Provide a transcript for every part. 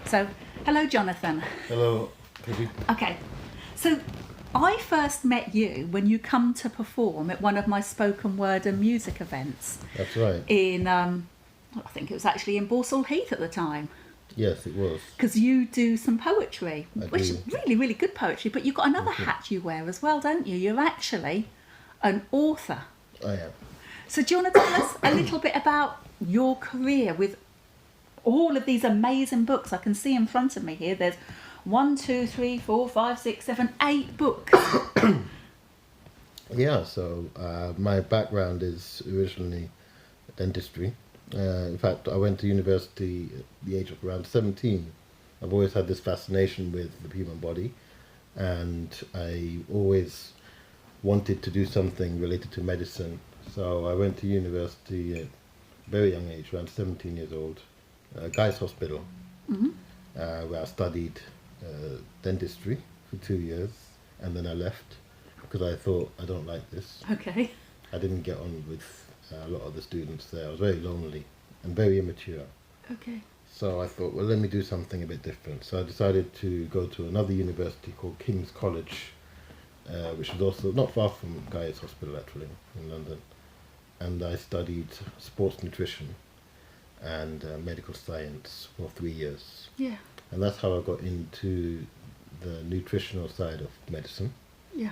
So, hello, Jonathan. Hello, Debbie. Okay, so I first met you when you come to perform at one of my spoken word and music events. That's right. In, I think it was actually in Borsall Heath at the time. Yes, it was. Because you do some poetry, which do. is really, really good poetry, but you've got another hat you wear as well, don't you? You're actually an author. I am. So do you want to tell us a little bit about your career with all of these amazing books? I can see in front of me here, there's 1, 2, 3, 4, 5, 6, 7, 8 books. Yeah, so my background is originally dentistry. In fact, I went to university at the age of around 17. I've always had this fascination with the human body, and I always wanted to do something related to medicine. So I went to university at a very young age, around 17 years old, Guy's Hospital, where I studied dentistry for 2 years, and then I left because I thought, I don't like this. Okay. I didn't get on with a lot of the students there. I was very lonely and very immature. Okay. So I thought, well, let me do something a bit different. So I decided to go to another university called King's College, which is also not far from Guy's Hospital, actually, in London. And I studied sports nutrition and medical science for 3 years. Yeah. And that's how I got into the nutritional side of medicine. Yeah.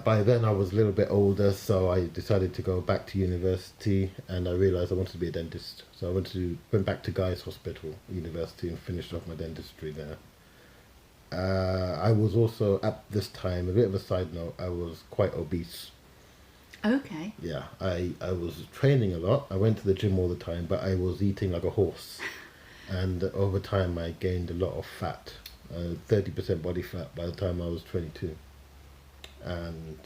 By then I was a little bit older, so I decided to go back to university, and I realised I wanted to be a dentist. So I went back to Guy's Hospital University and finished off my dentistry there. I was also, at this time, a bit of a side note, I was quite obese. Okay. Yeah, I was training a lot. I went to the gym all the time, but I was eating like a horse. And over time I gained a lot of fat, 30% body fat by the time I was 22. And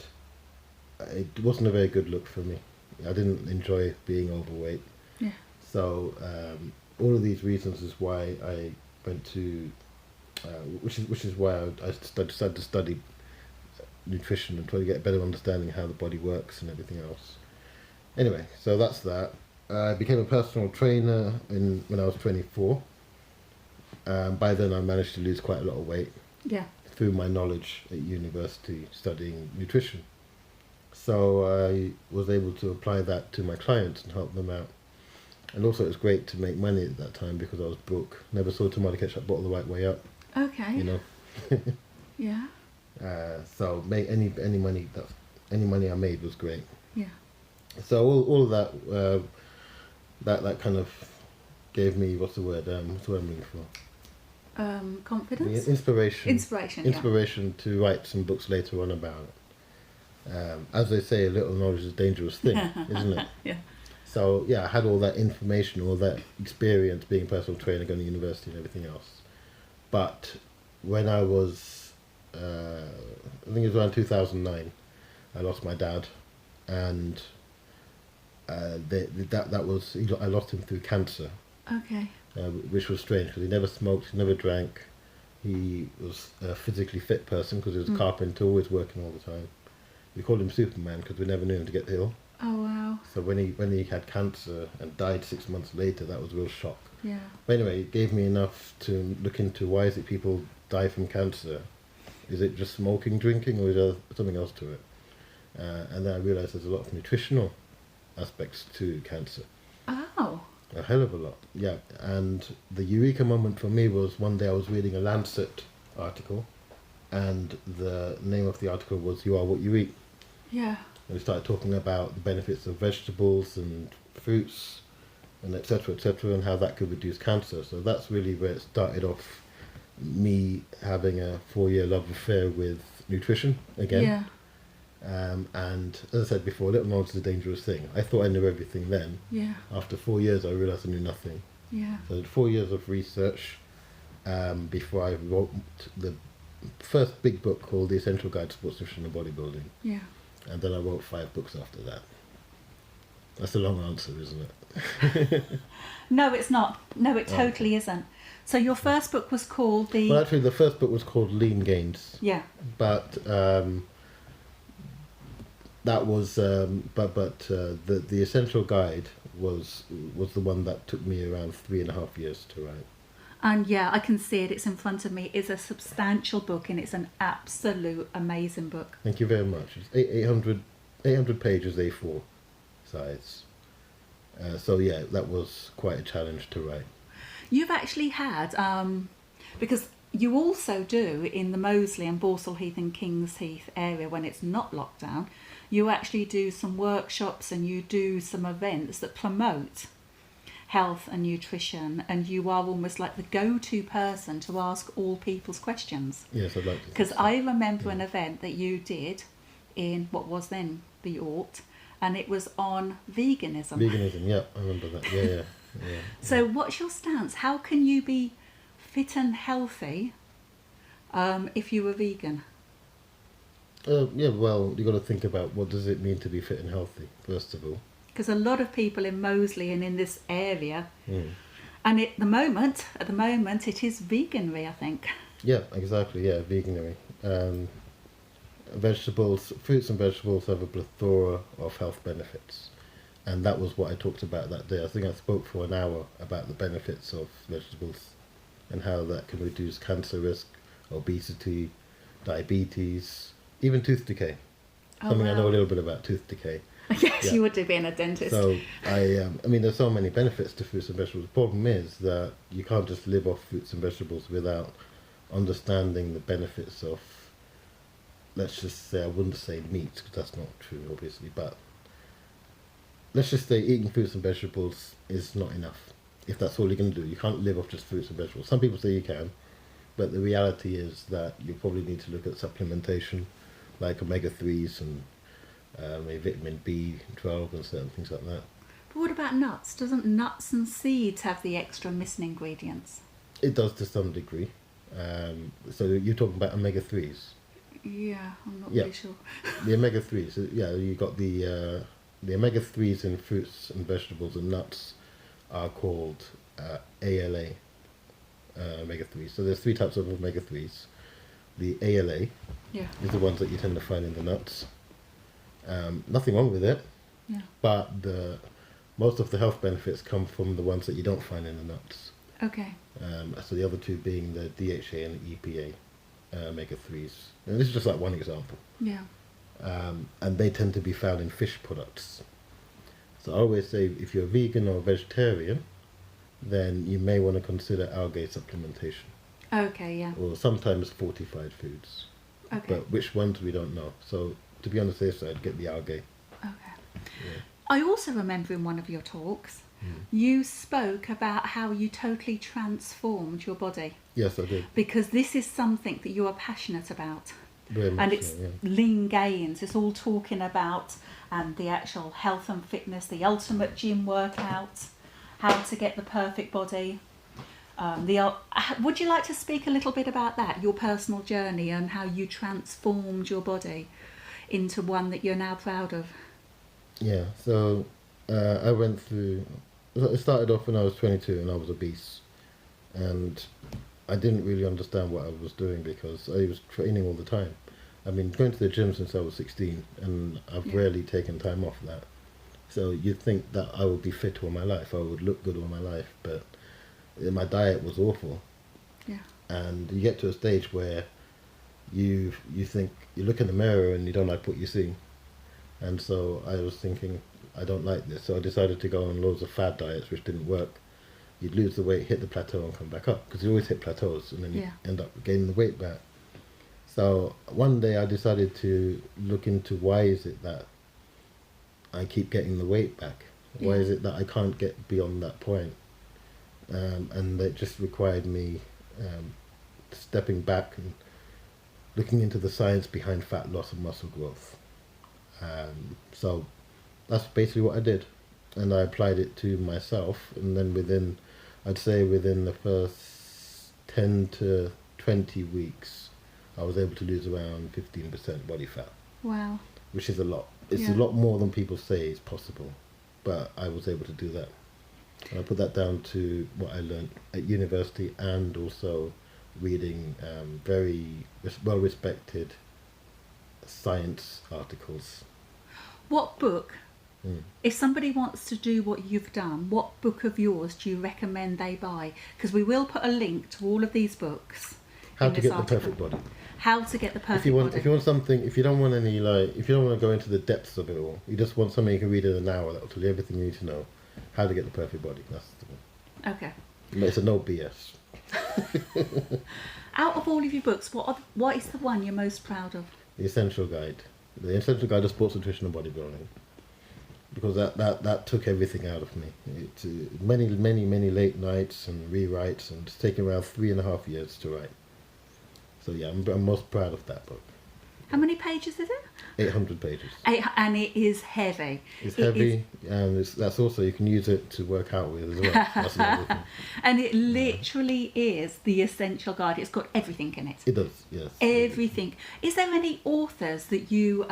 it wasn't a very good look for me. I didn't enjoy being overweight. Yeah. So all of these reasons is why I went to, which is why I decided to study nutrition and try to get a better understanding of how the body works and everything else. Anyway, so that's that. I became a personal trainer when I was 24. By then I managed to lose quite a lot of weight. Yeah. Through my knowledge at university studying nutrition. So I was able to apply that to my clients and help them out. And also it was great to make money at that time because I was broke. Never saw tomato ketchup bottle the right way up. Okay. You know. Yeah. So make any money I made was great. Yeah. So all of that that kind of gave me what's the word I'm looking for? Confidence? Inspiration to write some books later on about it. As they say, a little knowledge is a dangerous thing, isn't it? Yeah. So yeah, I had all that information, all that experience being a personal trainer, going to university and everything else. But when I was, I think it was around 2009, I lost my dad, and I lost him through cancer. Okay. Which was strange because he never smoked, he never drank. He was a physically fit person because he was a carpenter, always working all the time. We called him Superman because we never knew him to get ill. Oh wow. So when he had cancer and died 6 months later, that was a real shock. Yeah. But anyway, it gave me enough to look into why is it people die from cancer. Is it just smoking, drinking, or is there something else to it? And then I realised there's a lot of nutritional aspects to cancer. Oh. A hell of a lot, yeah. And the eureka moment for me was one day I was reading a Lancet article, and the name of the article was "You Are What You Eat." Yeah. And we started talking about the benefits of vegetables and fruits, and etc., and how that could reduce cancer. So that's really where it started off, me having a 4-year love affair with nutrition again. Yeah. And as I said before, little knowledge is a dangerous thing. I thought I knew everything then. Yeah. After 4 years, I realised I knew nothing. Yeah. So I did 4 years of research before I wrote the first big book called The Essential Guide to Sports Nutrition and Bodybuilding. Yeah. And then I wrote 5 books after that. That's a long answer, isn't it? No, it's not. No, it totally isn't. So your first book was called the... Well, actually, the first book was called Lean Gains. Yeah. But that was, the Essential Guide was the one that took me around 3.5 years to write. And yeah, I can see it. It's in front of me. It's a substantial book, and it's an absolute amazing book. Thank you very much. It's 800 pages, A4 size. So yeah, that was quite a challenge to write. You've actually had, because you also do in the Moseley and Borsall Heath and Kings Heath area when it's not locked down, you actually do some workshops and you do some events that promote health and nutrition, and you are almost like the go-to person to ask all people's questions. Yes, I'd like to. Because I remember an event that you did in what was then the Ort, and it was on veganism. Veganism, yeah, I remember that. Yeah. So what's your stance? How can you be fit and healthy if you were vegan? Yeah, well, you got to think about what does it mean to be fit and healthy, first of all. Because a lot of people in Moseley and in this area, and at the moment, it is veganry, I think. Yeah, exactly. Yeah, veganary. Vegetables, fruits and vegetables have a plethora of health benefits, and that was what I talked about that day. I think I spoke for an hour about the benefits of vegetables and how that can reduce cancer risk, obesity, diabetes, even tooth decay. Something I know a little bit about tooth decay. Yes, Yeah. you would do being a dentist. So I mean, there's so many benefits to fruits and vegetables. The problem is that you can't just live off fruits and vegetables without understanding the benefits of, let's just say, I wouldn't say meat, because that's not true, obviously, but let's just say eating fruits and vegetables is not enough. If that's all you're going to do, you can't live off just fruits and vegetables. Some people say you can, but the reality is that you probably need to look at supplementation, like omega-3s and maybe vitamin B12 and certain things like that. But what about nuts? Doesn't nuts and seeds have the extra missing ingredients? It does to some degree. So you're talking about omega-3s. Yeah, I'm not Yeah. really sure. The omega-3s, yeah, you got the omega-3s in fruits and vegetables and nuts are called ALA, omega-3s. So there's three types of omega-3s. The ALA is the ones that you tend to find in the nuts. Nothing wrong with it, but most of the health benefits come from the ones that you don't find in the nuts. Okay. So the other two being the DHA and the EPA omega-3s. And this is just like one example. Yeah. And they tend to be found in fish products. So I always say if you're vegan or vegetarian, then you may want to consider algae supplementation. Okay, yeah. Or sometimes fortified foods. Okay. But which ones we don't know. So to be on the safe side, get the algae. Okay. Yeah. I also remember in one of your talks, you spoke about how you totally transformed your body. Yes, I did. Because this is something that you are passionate about. Very much And it's so, yeah. lean gains. It's all talking about the actual health and fitness, the ultimate gym workout, how to get the perfect body. Would you like to speak a little bit about that, your personal journey and how you transformed your body into one that you're now proud of? Yeah, so I went through, it started off when I was 22 and I was obese. And I didn't really understand what I was doing because I was training all the time. I've been going to the gym since I was 16 and I've rarely taken time off that. So you'd think that I would be fit all my life, I would look good all my life, but my diet was awful. Yeah. And you get to a stage where you think, you look in the mirror and you don't like what you see. And so I was thinking, I don't like this. So I decided to go on loads of fad diets, which didn't work. You'd lose the weight, hit the plateau and come back up, because you always hit plateaus and then you end up gaining the weight back. So one day I decided to look into why is it that I keep getting the weight back? Why is it that I can't get beyond that point? And it just required me stepping back and looking into the science behind fat loss and muscle growth. So that's basically what I did. And I applied it to myself, and then I'd say within the first 10 to 20 weeks, I was able to lose around 15% body fat. Wow. Which is a lot. It's a lot more than people say is possible, but I was able to do that. And I put that down to what I learned at university and also reading very well-respected science articles. What book If somebody wants to do what you've done, what book of yours do you recommend they buy? Because we will put a link to all of these books. How to get the perfect body. How to get the perfect If body. you want something, if you don't want any if you don't want to go into the depths of it all, you just want something you can read in an hour that will tell you everything you need to know. How to get the perfect body. That's the one. Okay. It's a no BS. Out of all of your books, what is the one you're most proud of? The Essential Guide. The Essential Guide of Sports Nutrition and Bodybuilding. Because that took everything out of me. Many late nights and rewrites, and it's taken around 3.5 years to write. So yeah, I'm most proud of that book. How many pages is it? 800 pages. And it is heavy. It's heavy, and that's also, you can use it to work out with as well. That's another thing. And it literally is the essential guide. It's got everything in it. It does, yes. Everything. Is there any authors that you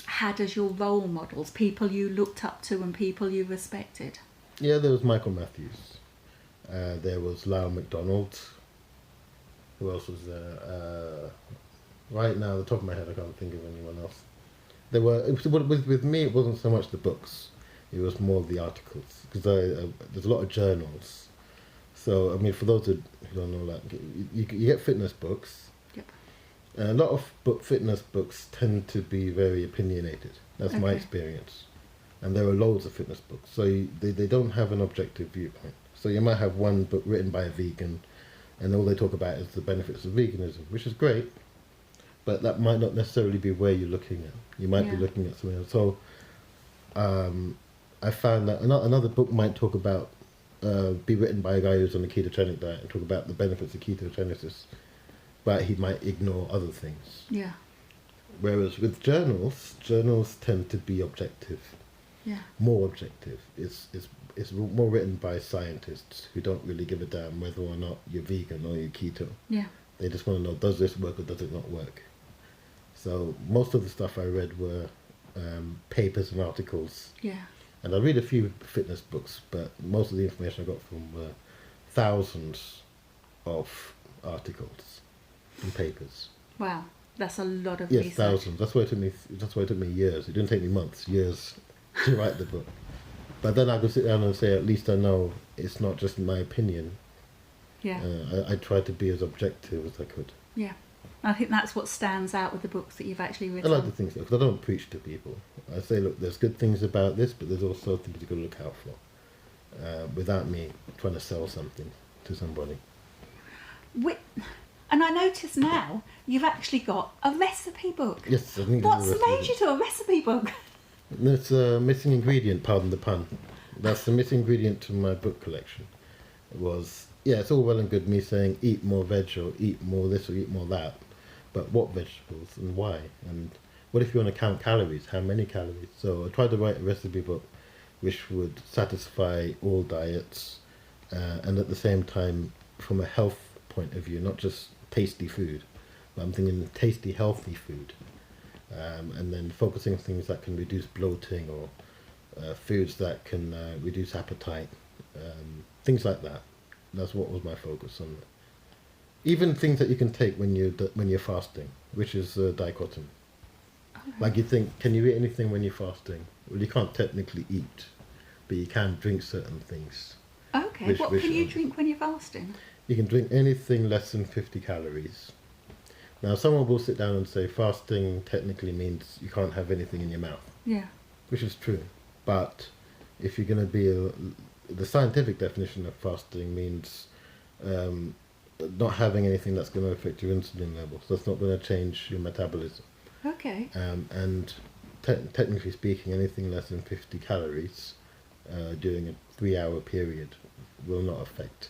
had as your role models, people you looked up to and people you respected? Yeah, there was Michael Matthews. There was Lyle McDonald. Who else was there? Right now, at the top of my head, I can't think of anyone else. With me, it wasn't so much the books. It was more the articles. Because there's a lot of journals. So, I mean, for those who don't know, like, you get fitness books. Yep. And a lot of fitness books tend to be very opinionated. That's my experience. And there are loads of fitness books. So they don't have an objective viewpoint. So you might have one book written by a vegan, and all they talk about is the benefits of veganism, which is great. But that might not necessarily be where you're looking at. You might be looking at something else. So I found that another book might talk about, be written by a guy who's on a ketogenic diet and talk about the benefits of ketogenesis, but he might ignore other things. Yeah. Whereas with journals tend to be objective. Yeah. More objective. It's more written by scientists who don't really give a damn whether or not you're vegan or you're keto. Yeah. They just want to know, does this work or does it not work? So most of the stuff I read were papers and articles. Yeah. And I read a few fitness books, but most of the information I got from were thousands of articles and papers. Wow, that's a lot of Yes, research. thousands. That's why it took me years. It didn't take me months, years to write the book. But then I could sit down and say, at least I know it's not just my opinion. Yeah. I tried to be as objective as I could. Yeah. I think that's what stands out with the books that you've actually I written. like to think so, because I don't preach to people. I say, look, there's good things about this, but there's also things you've got to look out for, without me trying to sell something to somebody. And I notice now you've actually got a recipe book. Yes, I need What's a recipe made you do a recipe book? It's a missing ingredient, pardon the pun. That's the missing ingredient to my book collection. It was, it's all well and good me saying eat more veg or eat more this or eat more that, but what vegetables and why? And what if you want to count calories? How many calories? So I tried to write a recipe book which would satisfy all diets, and at the same time, from a health point of view, not just tasty food, but I'm thinking tasty, healthy food. And then focusing on things that can reduce bloating, or foods that can reduce appetite, things like that. That's what was my focus on. Even things that you can take when you're fasting, which is dichotomy. Okay. Like you think, can you eat anything when you're fasting? Well, you can't technically eat, but you can drink certain things. Okay, what can you drink when you're fasting? You can drink anything less than 50 calories. Now, someone will sit down and say fasting technically means you can't have anything in your mouth. Yeah. Which is true. But if you're going to be... the scientific definition of fasting means not having anything that's going to affect your insulin levels. That's not going to change your metabolism. Okay. And technically speaking, anything less than 50 calories during a 3-hour period will not affect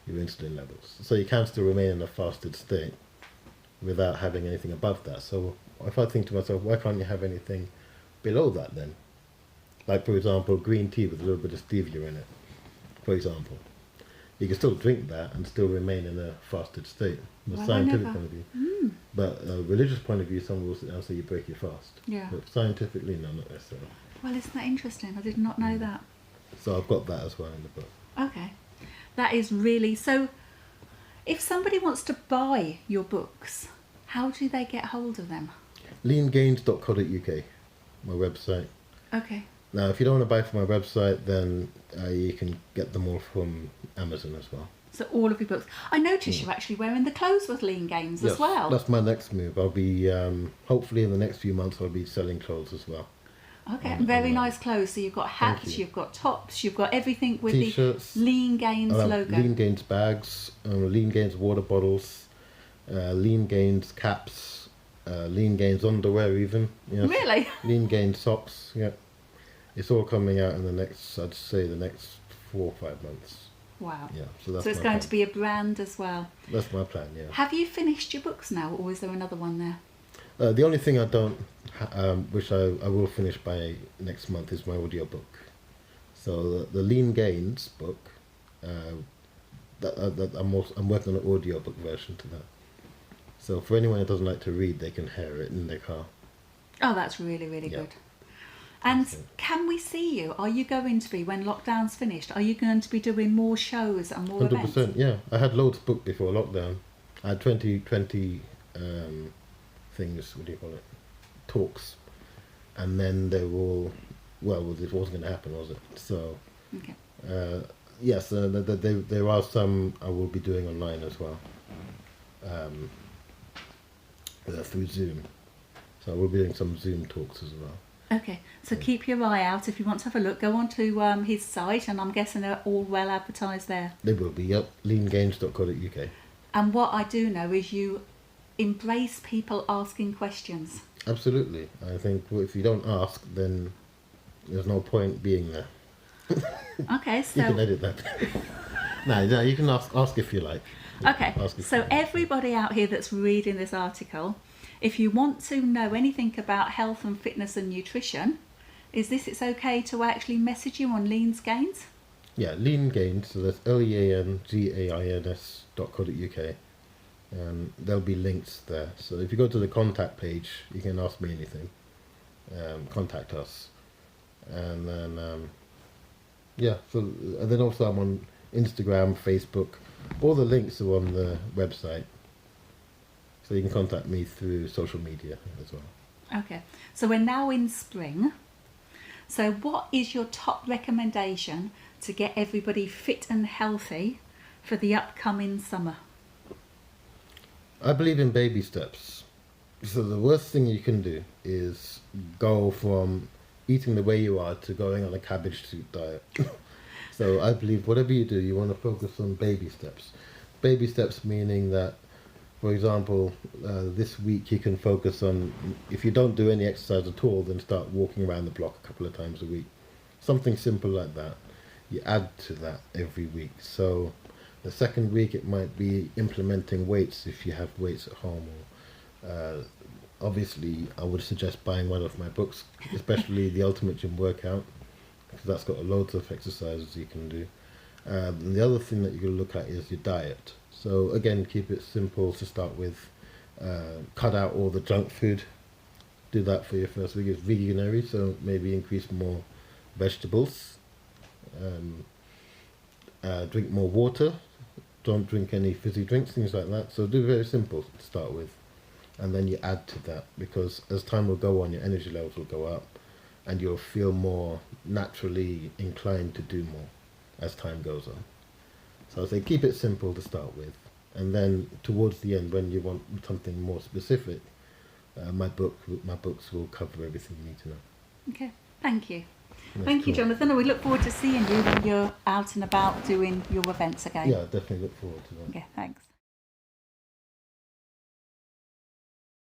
your insulin levels. So you can still remain in a fasted state without having anything above that. So if I think to myself, why can't you have anything below that then? Like, for example, green tea with a little bit of stevia in it, for example. You can still drink that and still remain in a fasted state, from a scientific point of view. But a religious point of view, someone will sit down and say you break your fast. Yeah. But scientifically, no, not necessarily. Well, isn't that interesting? I did not know that. So I've got that as well in the book. Okay. That is really... So, if somebody wants to buy your books, how do they get hold of them? leangains.co.uk, my website. Okay. Now, if you don't want to buy from my website, then you can get them all from Amazon as well. So all of your books. I noticed you're actually wearing the clothes with Lean Gains as well. That's my next move. I'll be, hopefully in the next few months, I'll be selling clothes as well. Okay, very nice clothes. So you've got hats, you've got tops, you've got everything with T-shirts, the Lean Gains logo. Lean Gains bags, Lean Gains water bottles, Lean Gains caps, Lean Gains underwear even. Yes. Really? Lean Gains socks, yeah. It's all coming out in the next, I'd say, the next 4 or 5 months. Wow. Yeah, so that's so it's my going plan. to be a brand as well. That's my plan, yeah. Have you finished your books now, or is there another one there? The only thing I don't, which I will finish by next month, is my audiobook. So the Lean Gains book, I'm working on an audiobook version to that. So for anyone who doesn't like to read, they can hear it in their car. Oh, that's really, really good. And can we see you? Are you going to be, when lockdown's finished, are you going to be doing more shows and more 100%, events? yeah. I had loads booked before lockdown. I had 20 things, what do you call it, talks. And then they were all, well, it wasn't going to happen, was it? So, Okay. yes, there are some I will be doing online as well, through Zoom. So we'll be doing some Zoom talks as well. Okay, so keep your eye out. If you want to have a look, go on to his site, and I'm guessing they're all well advertised there. They will be, yep, leangains.co.uk. And what I do know is you embrace people asking questions. Absolutely. I think if you don't ask, then there's no point being there. Okay, so... You can edit that. No, you can ask if you like. Okay, so everybody out here that's reading this article, if you want to know anything about health and fitness and nutrition, it's okay to actually message you on Lean Gains? Yeah, Lean Gains, so that's leangains.co.uk. There'll be links there. So if you go to the contact page, you can ask me anything. Contact us. And then, and then also I'm on Instagram, Facebook. All the links are on the website. So you can contact me through social media as well. Okay, so we're now in spring. So what is your top recommendation to get everybody fit and healthy for the upcoming summer? I believe in baby steps. So the worst thing you can do is go from eating the way you are to going on a cabbage soup diet. So I believe whatever you do, you want to focus on baby steps. Baby steps meaning that, for example, this week you can focus on, if you don't do any exercise at all, then start walking around the block a couple of times a week. Something simple like that. You add to that every week. So the second week it might be implementing weights if you have weights at home. Or, obviously, I would suggest buying one of my books, especially The Ultimate Gym Workout, because that's got loads of exercises you can do. And the other thing that you're going to look at is your diet. So again, keep it simple to start with. Cut out all the junk food. Do that for your first week. It's veganary, so maybe increase more vegetables. Drink more water. Don't drink any fizzy drinks, things like that. So do very simple to start with. And then you add to that, because as time will go on, your energy levels will go up and you'll feel more naturally inclined to do more as time goes on. So I say keep it simple to start with, and then towards the end, when you want something more specific, my books will cover everything you need to know. Okay, thank you. That's Thank you, cool. Jonathan, and we look forward to seeing you when you're out and about doing your events again. Yeah, I definitely look forward to that. Okay, thanks.